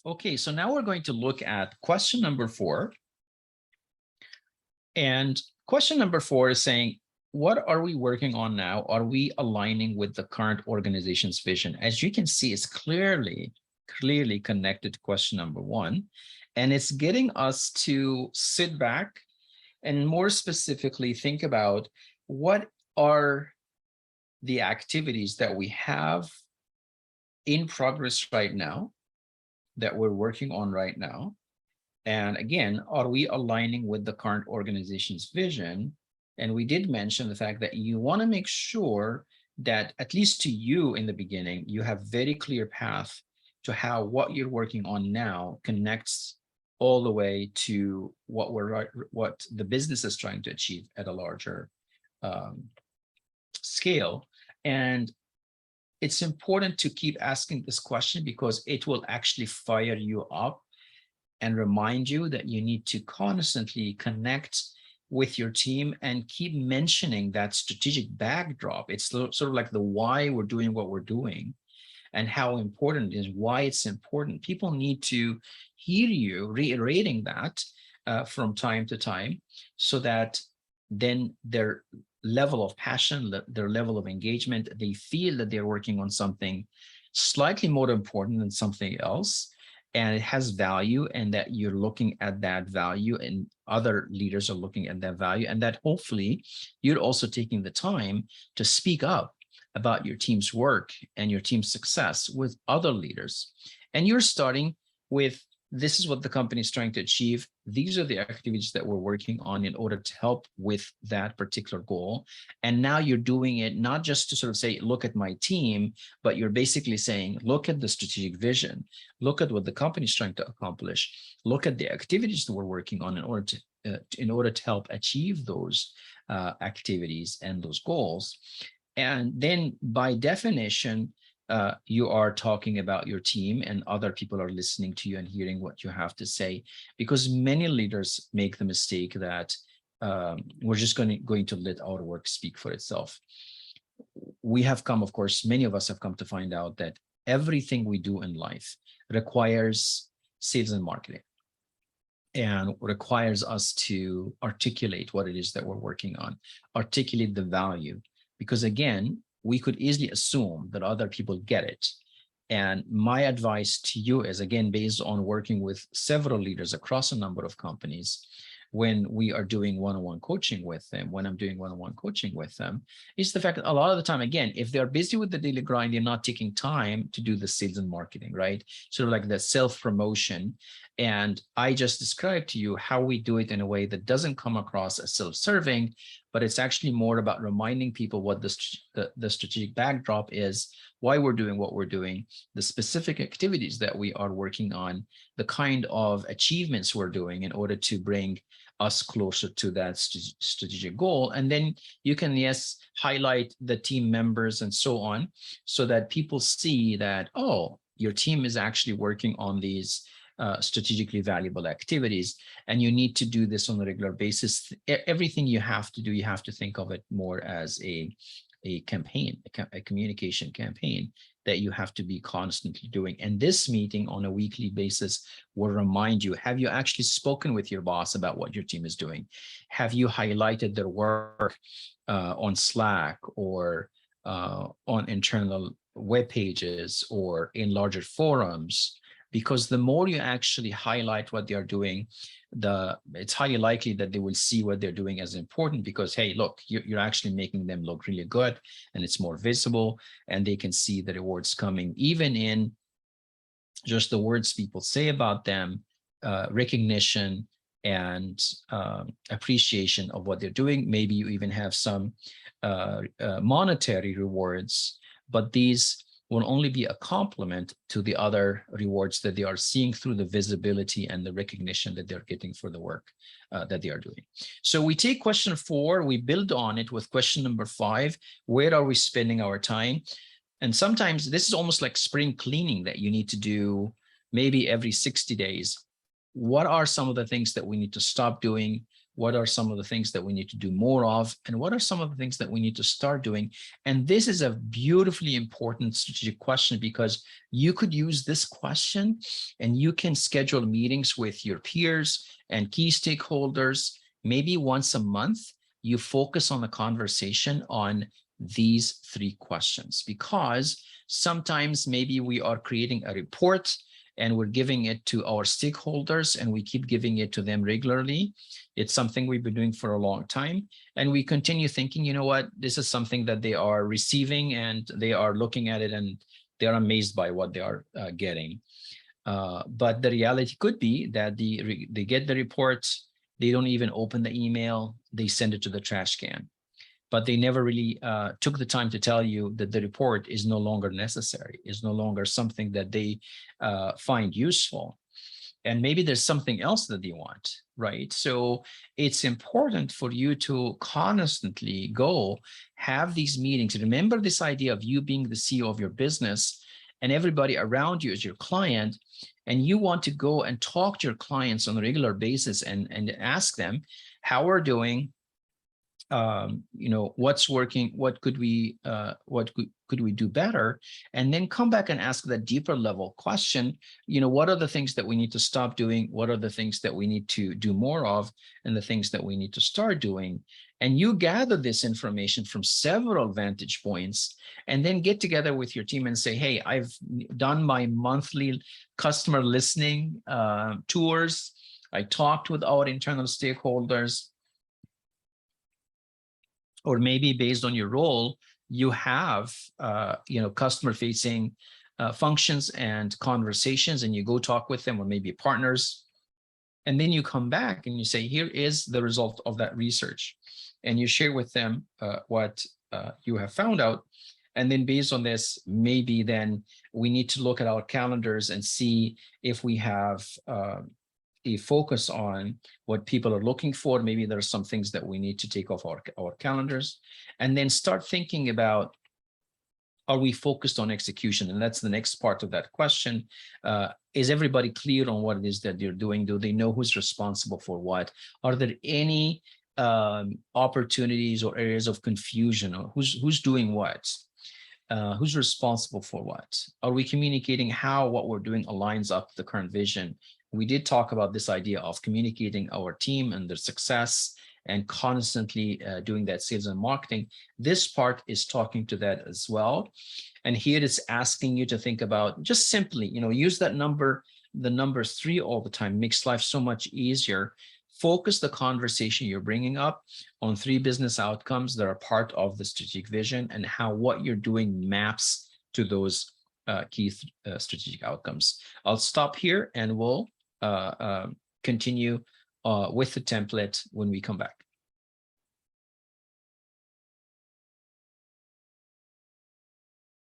Okay, so now we're going to look at question number 4. And question number 4 is saying, what are we working on now? Are we aligning with the current organization's vision? As you can see, it's clearly connected to question number 1. And it's getting us to sit back and more specifically think about what are the activities that we have in progress right now, that we're working on right now. And again, are we aligning with the current organization's vision? And we did mention the fact that you want to make sure that, at least to you in the beginning, you have very clear path to how what you're working on now connects all the way to what the business is trying to achieve at a larger scale. And it's important to keep asking this question because it will actually fire you up and remind you that you need to constantly connect with your team and keep mentioning that strategic backdrop. It's sort of like the why we're doing what we're doing and how important it is, why it's important. People need to hear you reiterating that from time to time, so that then their level of passion, their level of engagement, they feel that they're working on something slightly more important than something else, and it has value, and that you're looking at that value and other leaders are looking at that value, and that hopefully you're also taking the time to speak up about your team's work and your team's success with other leaders. And you're starting with, this is what the company is trying to achieve. These are the activities that we're working on in order to help with that particular goal. And now you're doing it not just to sort of say, look at my team, but you're basically saying, look at the strategic vision, look at what the company is trying to accomplish, look at the activities that we're working on in order to help achieve those activities and those goals. And then by definition, you are talking about your team and other people are listening to you and hearing what you have to say, because many leaders make the mistake that we're just going to let our work speak for itself. We have come, of course, many of us have come to find out that everything we do in life requires sales and marketing and requires us to articulate what it is that we're working on, articulate the value, because again, we could easily assume that other people get it. And my advice to you is, again, based on working with several leaders across a number of companies, when we are doing one-on-one coaching with them, when I'm doing one-on-one coaching with them, is the fact that a lot of the time, again, if they're busy with the daily grind, they're not taking time to do the sales and marketing, right? Sort of like the self-promotion. And I just described to you how we do it in a way that doesn't come across as self-serving, but it's actually more about reminding people what the strategic backdrop is, why we're doing what we're doing, the specific activities that we are working on, the kind of achievements we're doing in order to bring us closer to that strategic goal. And then you can, yes, highlight the team members and so on, so that people see that, oh, your team is actually working on these strategically valuable activities, and you need to do this on a regular basis. Everything you have to do, you have to think of it more as a campaign, a communication campaign that you have to be constantly doing. And this meeting on a weekly basis will remind you, have you actually spoken with your boss about what your team is doing? Have you highlighted their work on Slack or on internal web pages or in larger forums? Because the more you actually highlight what they are doing, it's highly likely that they will see what they're doing as important, because, hey, look, you're actually making them look really good and it's more visible, and they can see the rewards coming, even in just the words people say about them, recognition and appreciation of what they're doing. Maybe you even have some monetary rewards, but these will only be a complement to the other rewards that they are seeing through the visibility and the recognition that they're getting for the work that they are doing. So we take question 4, we build on it with question number 5. Where are we spending our time? And sometimes this is almost like spring cleaning that you need to do maybe every 60 days. What are some of the things that we need to stop doing? What are some of the things that we need to do more of? And what are some of the things that we need to start doing? And this is a beautifully important strategic question, because you could use this question and you can schedule meetings with your peers and key stakeholders. Maybe once a month, you focus on the conversation on these 3 questions, because sometimes maybe we are creating a report and we're giving it to our stakeholders and we keep giving it to them regularly. It's something we've been doing for a long time. And we continue thinking, you know what, this is something that they are receiving and they are looking at it and they're amazed by what they are getting. But the reality could be that they get the reports, they don't even open the email, they send it to the trash can. But they never really took the time to tell you that the report is no longer necessary, is no longer something that they find useful. And maybe there's something else that they want, right? So it's important for you to constantly go have these meetings. Remember this idea of you being the CEO of your business and everybody around you is your client, and you want to go and talk to your clients on a regular basis and ask them how we're doing, you know, what's working, what could we do better, and then come back and ask that deeper level question. You know, what are the things that we need to stop doing? What are the things that we need to do more of, and the things that we need to start doing? And you gather this information from several vantage points, and then get together with your team and say, hey, I've done my monthly customer listening tours. I talked with our internal stakeholders. Or maybe based on your role, you have you know, customer facing functions and conversations, and you go talk with them, or maybe partners. And then you come back and you say, here is the result of that research. And you share with them what you have found out. And then based on this, maybe then we need to look at our calendars and see if we have a focus on what people are looking for. Maybe there are some things that we need to take off our calendars, and then start thinking about, are we focused on execution? And that's the next part of that question. Is everybody clear on what it is that they're doing? Do they know who's responsible for what? Are there any opportunities or areas of confusion, or who's doing what? Who's responsible for what? Are we communicating how what we're doing aligns up to the current vision? We did talk about this idea of communicating our team and their success, and constantly doing that sales and marketing. This part is talking to that as well. And here it's asking you to think about, just simply, you know, use that number, the number 3 all the time, makes life so much easier. Focus the conversation you're bringing up on 3 business outcomes that are part of the strategic vision, and how what you're doing maps to those key strategic outcomes. I'll stop here and we'll continue with the template when we come back.